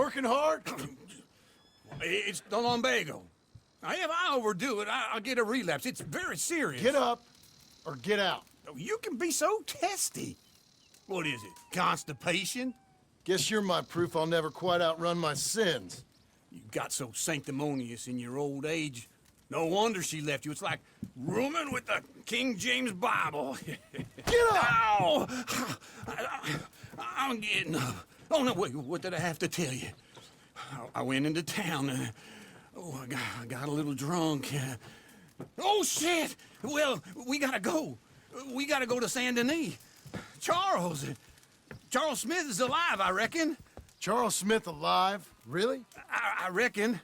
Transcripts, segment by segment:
Working hard? It's the lumbago. Now, if I overdo it, I'll get a relapse. It's very serious. Get up or get out. You can be so testy. What is it, constipation? Guess you're my proof I'll never quite outrun my sins. You got so sanctimonious in your old age. No wonder she left you. It's like rooming with the King James Bible. Get up! Ow! I'm getting up. Oh, no, wait, what did I have to tell you? I went into town. I got a little drunk. Oh, shit! Well, we gotta go. We gotta go to Saint Denis. Charles Smith is alive, I reckon. Charles Smith alive? Really? I reckon.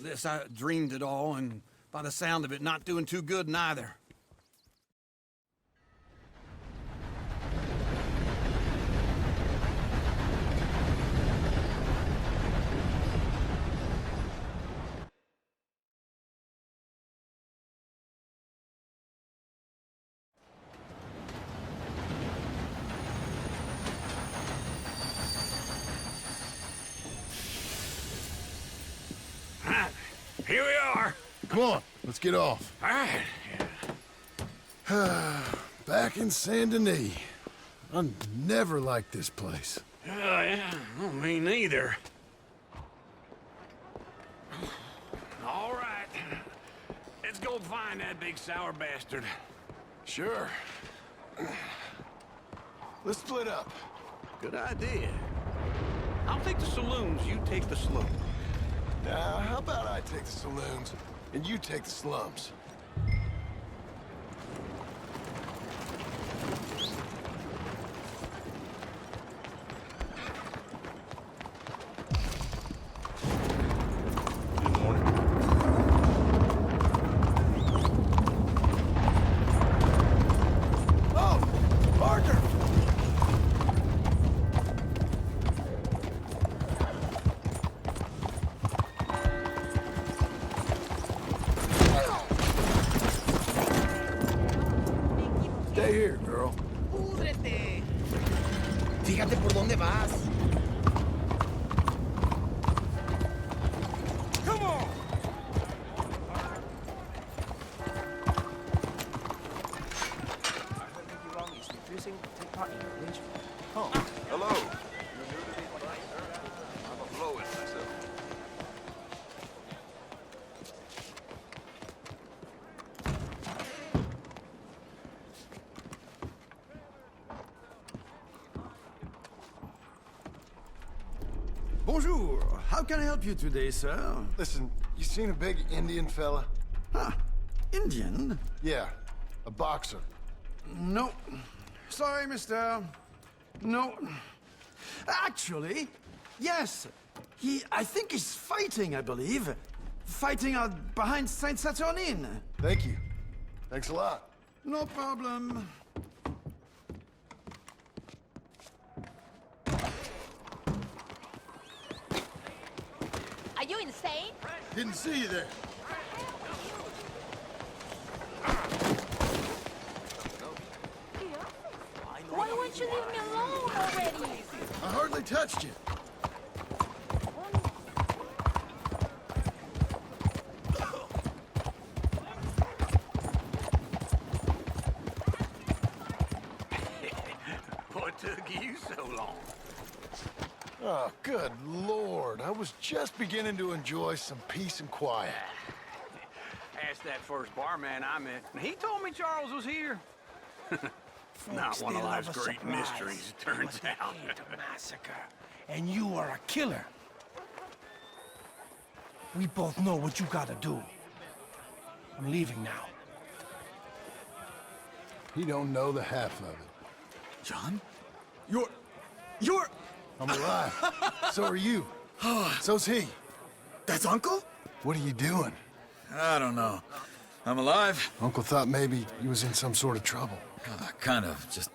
Unless I dreamed it all, and by the sound of it, not doing too good neither. Here we are. Come on, let's get off. All right. Back in Saint Denis. I never liked this place. Yeah, well, me neither. All right. Let's go find that big sour bastard. Sure. Let's split up. Good idea. I'll take the saloons, you take the slope. Now, how about I take the saloons and you take the slums? Stay here, girl. ¡Púdrete! Fíjate por dónde vas. Come on! Oh, hello. You're new to these places, sir? I'm a blow-in myself. Bonjour. How can I help you today, sir? Listen, you seen a big Indian fella? Ah, Indian? Yeah, a boxer. No. Sorry, mister. No. Actually, yes. I think he's fighting, I believe. Fighting out behind Saint Saturnin. Thank you. Thanks a lot. No problem. Are you insane? Didn't see you there. Why won't you leave me alone already? I hardly touched you. What took you so long? Oh, good Lord. I was just beginning to enjoy some peace and quiet. Asked that first barman I met, and he told me Charles was here. Not one of life's great mysteries, it turns out. A massacre. And you are a killer. We both know what you gotta do. I'm leaving now. He don't know the half of it. John? You're... I'm alive. So are you. So's he. That's Uncle? What are you doing? I don't know. I'm alive. Uncle thought maybe he was in some sort of trouble. Kind of. Just...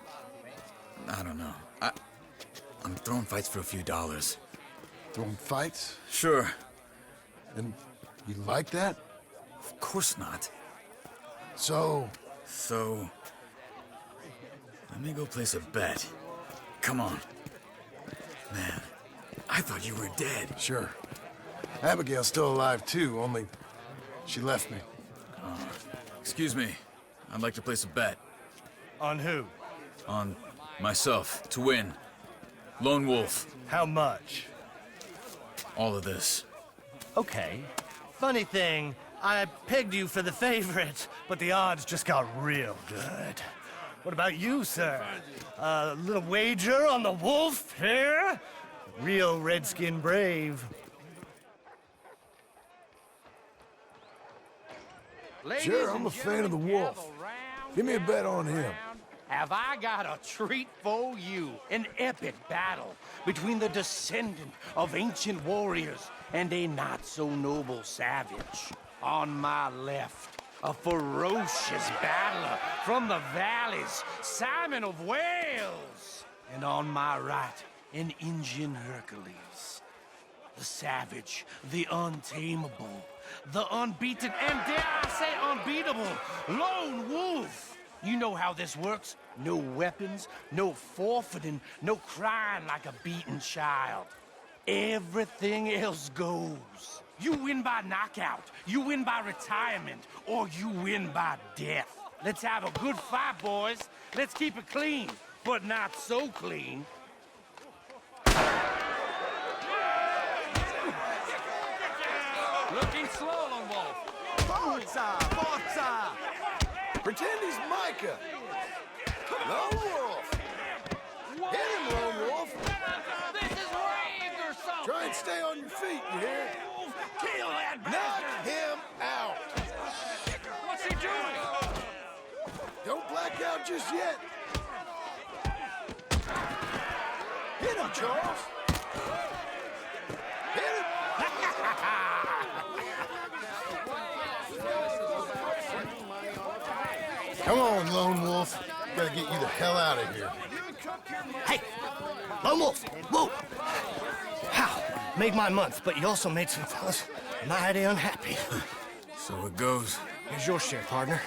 I don't know. I'm throwing fights for a few dollars. Throwing fights? Sure. And you like that? Of course not. So, So... Let me go place a bet. Come on. Man, I I thought you were dead. Sure. Abigail's still alive, too, only she left me. Excuse me. I'd like to place a bet. On who? On myself, to win. Lone Wolf. How much? All of this. Okay. Funny thing, I pegged you for the favorite, but the odds just got real good. What about you, sir? A little wager on the wolf here? Real redskin brave. Sure, I'm a fan of the wolf. Give me a bet on him. Have I got a treat for you? An epic battle between the descendant of ancient warriors and a not-so-noble savage. On my left, a ferocious battler from the valleys, Simon of Wales. And on my right, an Indian Hercules. The savage, the untamable, the unbeaten, and dare I say unbeatable, Lone Wolf. You know how this works. No weapons, no forfeiting, no crying like a beaten child. Everything else goes. You win by knockout, you win by retirement, or you win by death. Let's have a good fight, boys. Let's keep it clean, but not so clean. Looking slow, Lone Wolf. Forza! Forza! Pretend he's Micah. Lone Wolf! Hit him, Lone Wolf! This is rigged or something! Try and stay on your feet, you hear? Kill that Knock bastard! him out! What's he doing? Don't black out just yet. Hit him, Charles! Hit him! Come on, Lone Wolf. Gotta get you the hell out of here. Hey! Lone Wolf! Whoa! How? Made my month, but you also made some fellas mighty unhappy. So it goes. Here's your share, partner.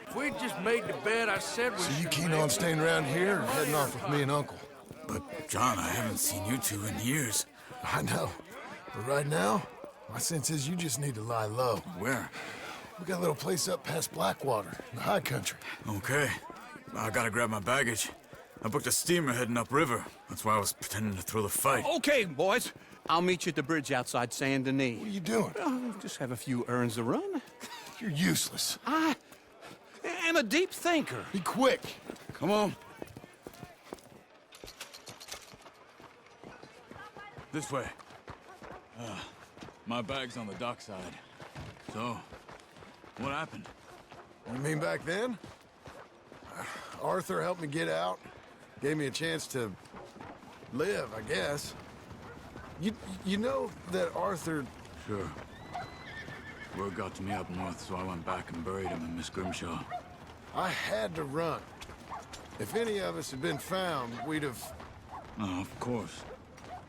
If we just made the bed I said we So you should keen make. on staying around here or heading off with me and Uncle? But, John, I haven't seen you two in years. I know. But right now, my sense is you just need to lie low. Where? We got a little place up past Blackwater, in the high country. Okay. I gotta grab my baggage. I booked a steamer heading upriver. That's why I was pretending to throw the fight. Okay, boys. I'll meet you at the bridge outside Saint Denis. What are you doing? Just have a few errands to run. You're useless. I am a deep thinker. Be quick. Come on. This way. My bag's on the dockside. So, what happened? You mean back then? Arthur helped me get out. Gave me a chance to live, I guess. You know that Arthur... Sure. Word got to me up north, so I went back and buried him in Miss Grimshaw. I had to run. If any of us had been found, we'd have... Oh, of course.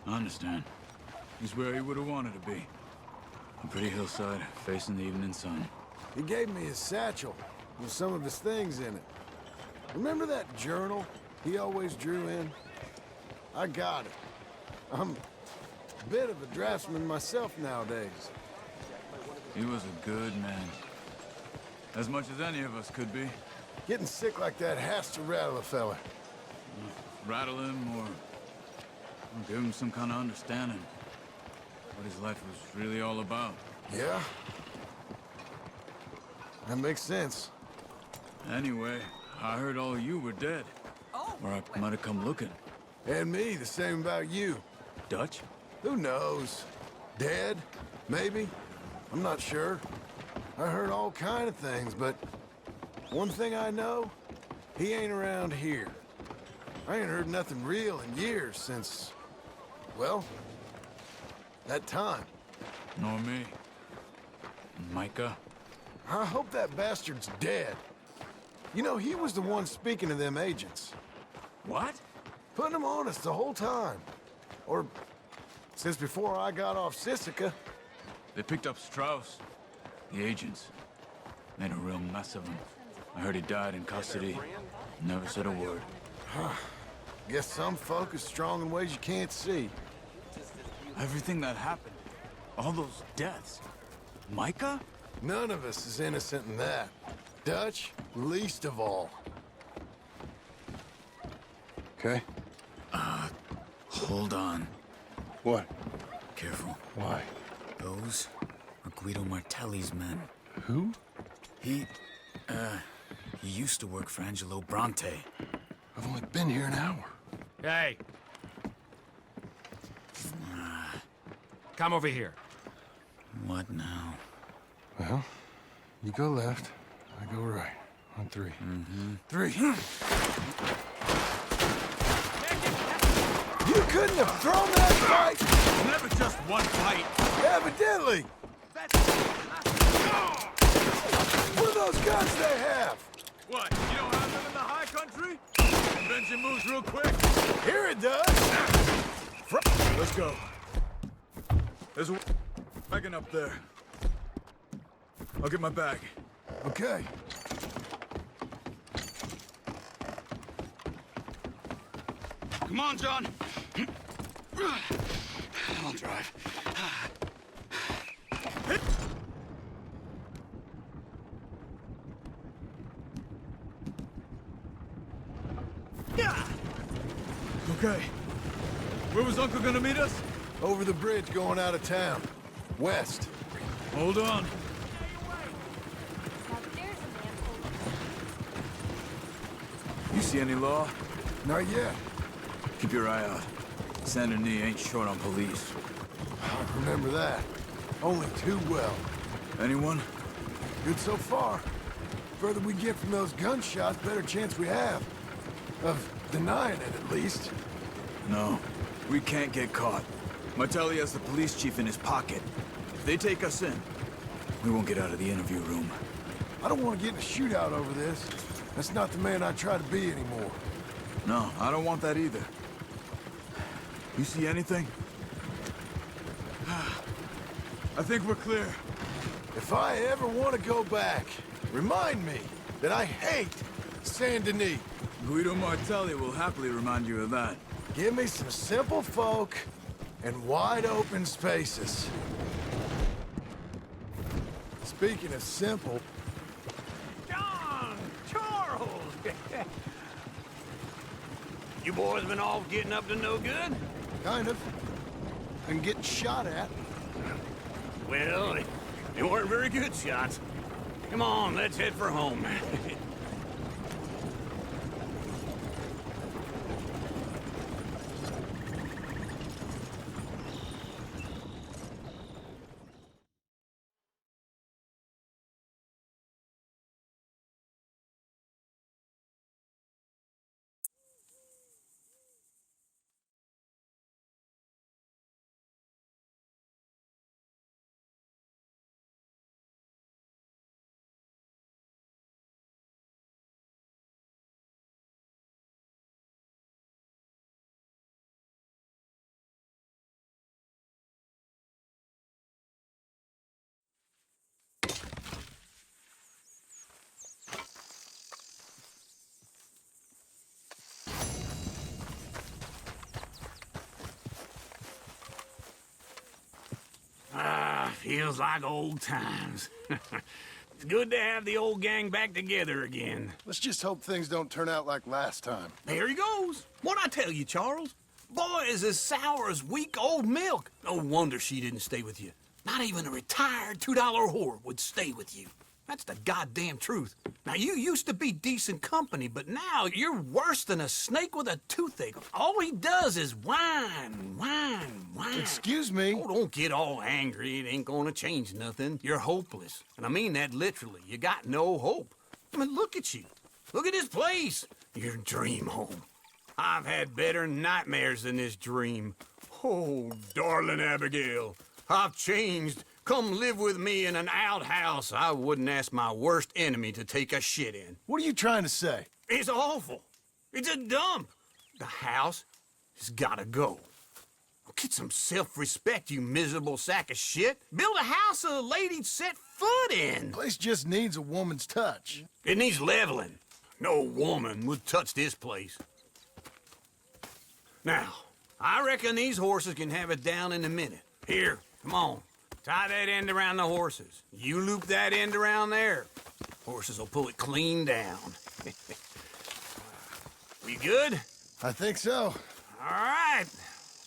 I understand. He's where he would have wanted to be. A pretty hillside, facing the evening sun. He gave me his satchel with some of his things in it. Remember that journal he always drew in? I got it. I'm a bit of a draftsman myself nowadays. He was a good man. As much as any of us could be. Getting sick like that has to rattle a fella. Rattle him or give him some kind of understanding. What his life was really all about. Yeah? That makes sense. Anyway, I heard all of you were dead. Or I might have come looking. And me, the same about you. Dutch? Who knows? Dead? Maybe? I'm not sure. I heard all kind of things, but one thing I know, he ain't around here. I ain't heard nothing real in years since, well, that time. Nor me. Micah? I hope that bastard's dead. You know, he was the one speaking to them agents. What? Putting them on us the whole time. Or since before I got off Sisika. They picked up Strauss. The agents. Made a real mess of him. I heard he died in custody. Never said a word. Guess some folk are strong in ways you can't see. Everything that happened, all those deaths. Micah? None of us is innocent in that. Dutch, least of all. Okay? Hold on. What? Careful. Why? Those are Guido Martelli's men. Who? He used to work for Angelo Bronte. I've only been here an hour. Hey. Come over here. What now? Well, you go left, I go right. On three. Mm-hmm. 3. You couldn't have thrown that fight! Never just one fight. Evidently! What are those guns they have? What? You don't have them in the high country? Benji moves real quick. Here it does! Let's go. There's a wagon up there. I'll get my bag. Okay. Come on, John. I'll drive. Okay. Where was Uncle gonna meet us? Over the bridge going out of town. West. Hold on. Now there's a man for You see any law? Not yet. Keep your eye out. Saint Denis ain't short on police. I remember that. Only too well. Anyone? Good so far. Further we get from those gunshots, better chance we have. Of denying it, at least. No. We can't get caught. Martelli has the police chief in his pocket. If they take us in, we won't get out of the interview room. I don't want to get in a shootout over this. That's not the man I try to be anymore. No, I don't want that either. You see anything? I think we're clear. If I ever want to go back, remind me that I hate Saint Denis. Guido Martelli will happily remind you of that. Give me some simple folk and wide open spaces. Speaking of simple, John! Charles! You boys been off getting up to no good? kind of, and getting shot at. Well, they weren't very good shots. Come on, let's head for home. Feels like old times. It's good to have the old gang back together again. Let's just hope things don't turn out like last time. There he goes. What'd I tell you, Charles? Boy is as sour as weak old milk. No wonder she didn't stay with you. Not even a retired $2 whore would stay with you. That's the goddamn truth. Now, you used to be decent company, but now you're worse than a snake with a toothache. All he does is whine, whine, whine. Excuse me? Oh, don't get all angry. It ain't gonna change nothing. You're hopeless. And I mean that literally. You got no hope. I mean, look at you. Look at this place. Your dream home. I've had better nightmares than this dream. Oh, darling Abigail, I've changed. Come live with me in an outhouse I wouldn't ask my worst enemy to take a shit in. What are you trying to say? It's awful. It's a dump. The house has gotta go. Get some self-respect, you miserable sack of shit. Build a house a lady'd set foot in. Place just needs a woman's touch. It needs leveling. No woman would touch this place. Now, I reckon these horses can have it down in a minute. Here, come on. Tie that end around the horses. You loop that end around there. Horses will pull it clean down. We good? I think so. All right.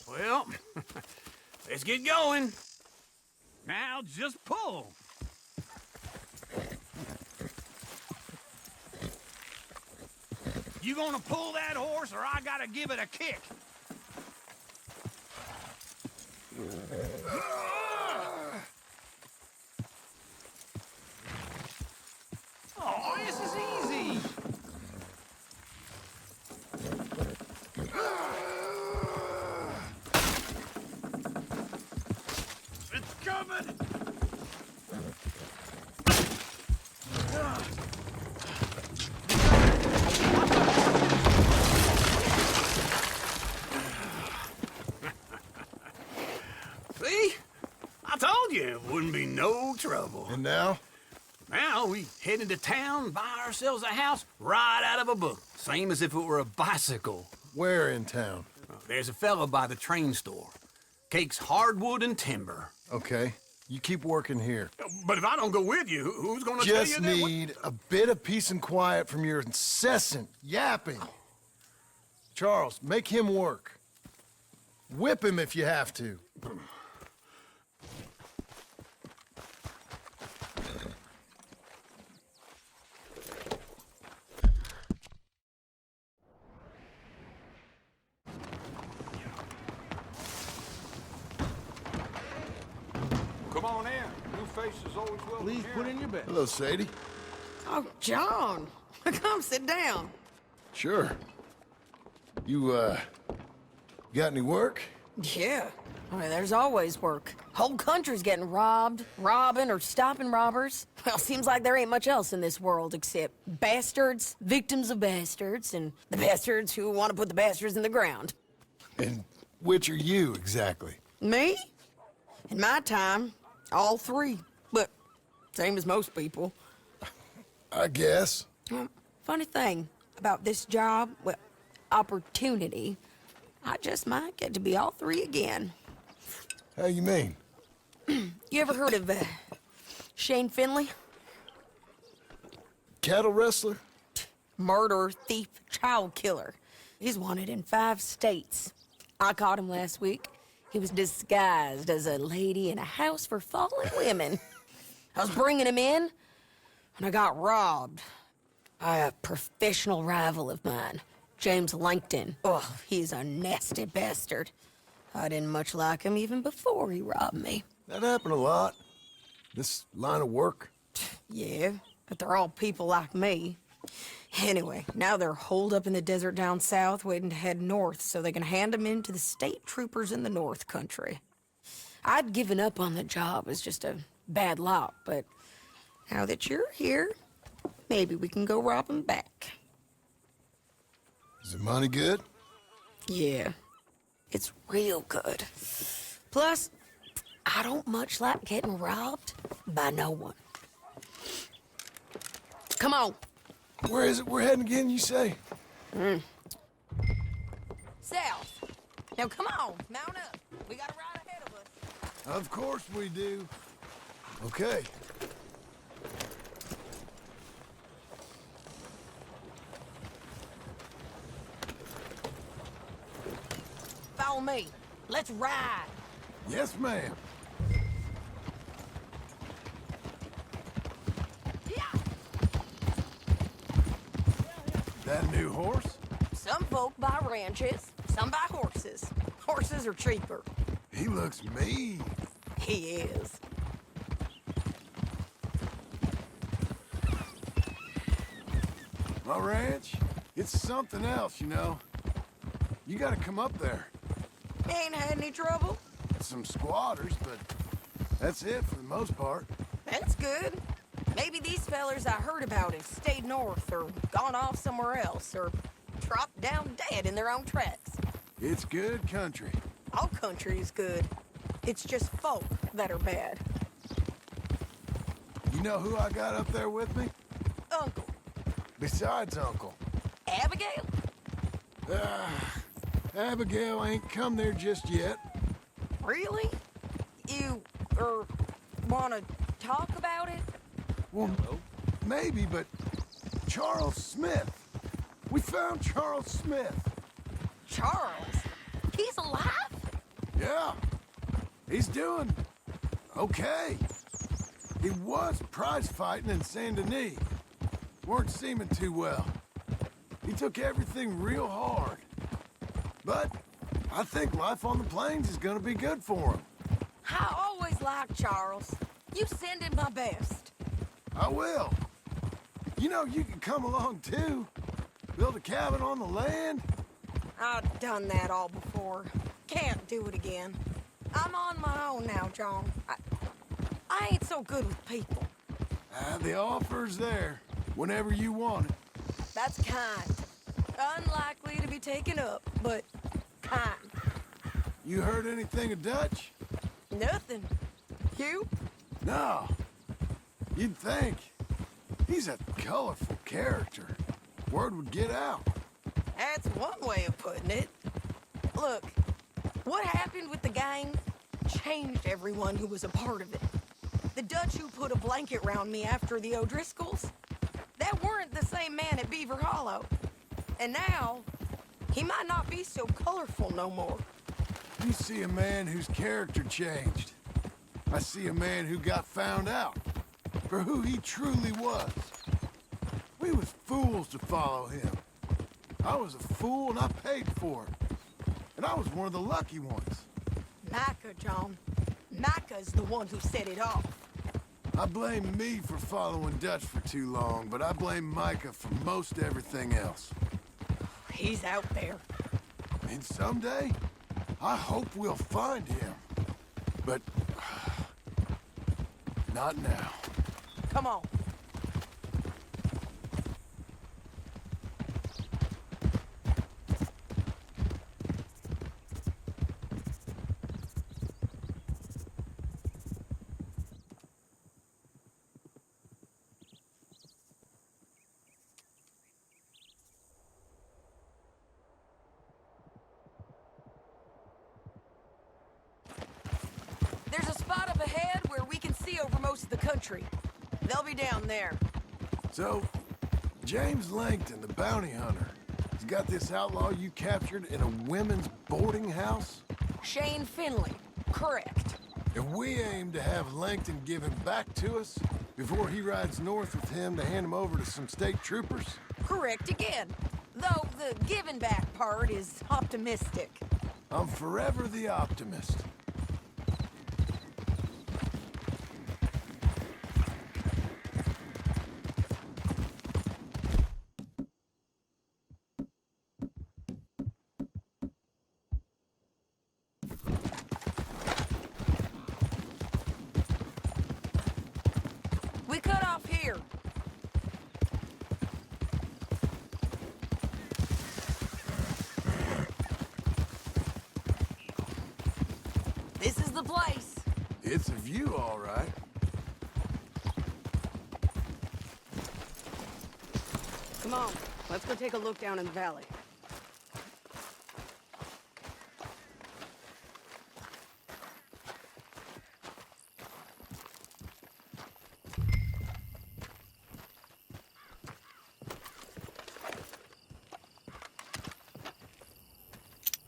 Well, let's get going. Now just pull. You gonna pull that horse, or I gotta give it a kick? Oh, this is easy. It's coming. See? I told you it wouldn't be no trouble. And now? Now we head into town, buy ourselves a house right out of a book. Same as if it were a bicycle. Where in town? There's a fella by the train store. Cakes hardwood and timber. Okay. You keep working here. But if I don't go with you, who's gonna tell you Just that? need a bit of peace and quiet from your incessant yapping. Charles, make him work. Whip him if you have to. Come on in. New faces always welcome. Please put in your bed. Hello, Sadie. Oh, John. Come sit down. Sure. You, got any work? Yeah. I mean, there's always work. Whole country's getting robbed, robbing, or stopping robbers. Well, seems like there ain't much else in this world except bastards, victims of bastards, and the bastards who want to put the bastards in the ground. And which are you, exactly? Me? In my time, all three. But same as most people. I guess. Funny thing about this job, well, opportunity, I just might get to be all three again. How you mean? You ever heard of Shane Finley? Cattle wrestler? Murderer, thief, child killer. He's wanted in 5 states. I caught him last week. He was disguised as a lady in a house for fallen women. I was bringing him in, and I got robbed by a professional rival of mine, James Langton. Oh, he's a nasty bastard. I didn't much like him even before he robbed me. That happened a lot. This line of work. Yeah, but they're all people like me. Anyway, now they're holed up in the desert down south, waiting to head north so they can hand them in to the state troopers in the north country. I'd given up on the job as just a bad lot, but now that you're here, maybe we can go rob them back. Is the money good? Yeah, it's real good. Plus, I don't much like getting robbed by no one. Come on. Where is it we're heading again, you say? South. Now come on, mount up. We got a ride ahead of us. Of course we do. Okay. Follow me. Let's ride. Yes, ma'am. Yeah. That new horse? Some folk buy ranches, some buy horses. Horses are cheaper. He looks mean. He is. My ranch, it's something else, you know. You gotta come up there. Ain't had any trouble? Some squatters, but that's it for the most part. That's good. Maybe these fellers I heard about have stayed north or gone off somewhere else or dropped down dead in their own tracks. It's good country. All country is good. It's just folk that are bad. You know who I got up there with me? Uncle. Besides Uncle. Abigail? Abigail ain't come there just yet. Really? You, want to talk about it? Well, maybe, but Charles Smith. We found Charles Smith. Charles? He's alive? Yeah. He's doing okay. He was prize fighting in Saint Denis. Weren't seeming too well. He took everything real hard. But I think life on the plains is gonna be good for him. I always liked Charles. You send him my best. I will. You know, you can come along too. Build a cabin on the land. I've done that all before. Can't do it again. I'm on my own now, John. I ain't so good with people. The offer's there whenever you want it. That's kind. Unlikely to be taken up, but kind. You heard anything of Dutch? Nothing. You? No. You'd think. He's a colorful character. Word would get out. That's one way of putting it. Look, what happened with the gang changed everyone who was a part of it. The Dutch who put a blanket round me after the O'Driscolls, that weren't the same man at Beaver Hollow. And now, he might not be so colorful no more. You see a man whose character changed. I see a man who got found out for who he truly was. We was fools to follow him. I was a fool and I paid for it. And I was one of the lucky ones. Micah, John. Micah's the one who set it off. I blame me for following Dutch for too long, but I blame Micah for most everything else. He's out there. And someday, I hope we'll find him. But not now. Come on. There's a spot up ahead where we can see over most of the country. They'll be down there. So, James Langton, the bounty hunter, has got this outlaw you captured in a women's boarding house? Shane Finley. Correct. And we aim to have Langton give him back to us before he rides north with him to hand him over to some state troopers? Correct again. Though the giving back part is optimistic. I'm forever the optimist. We cut off here. This is the place. It's a view, all right. Come on, let's go take a look down in the valley.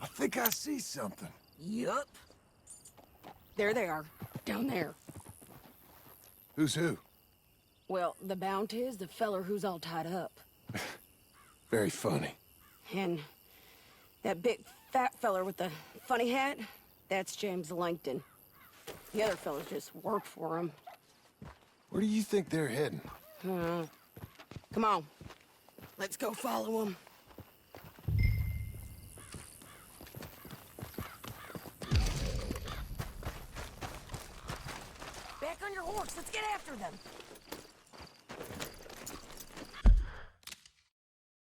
I think I see something. Yup. There they are, down there. Who's who? Well, the Bounty is the feller who's all tied up. Very funny. And that big fat feller with the funny hat, that's James Langton. The other fellas just work for him. Where do you think they're heading? Come on, let's go follow them. Back on your horse, let's get after them.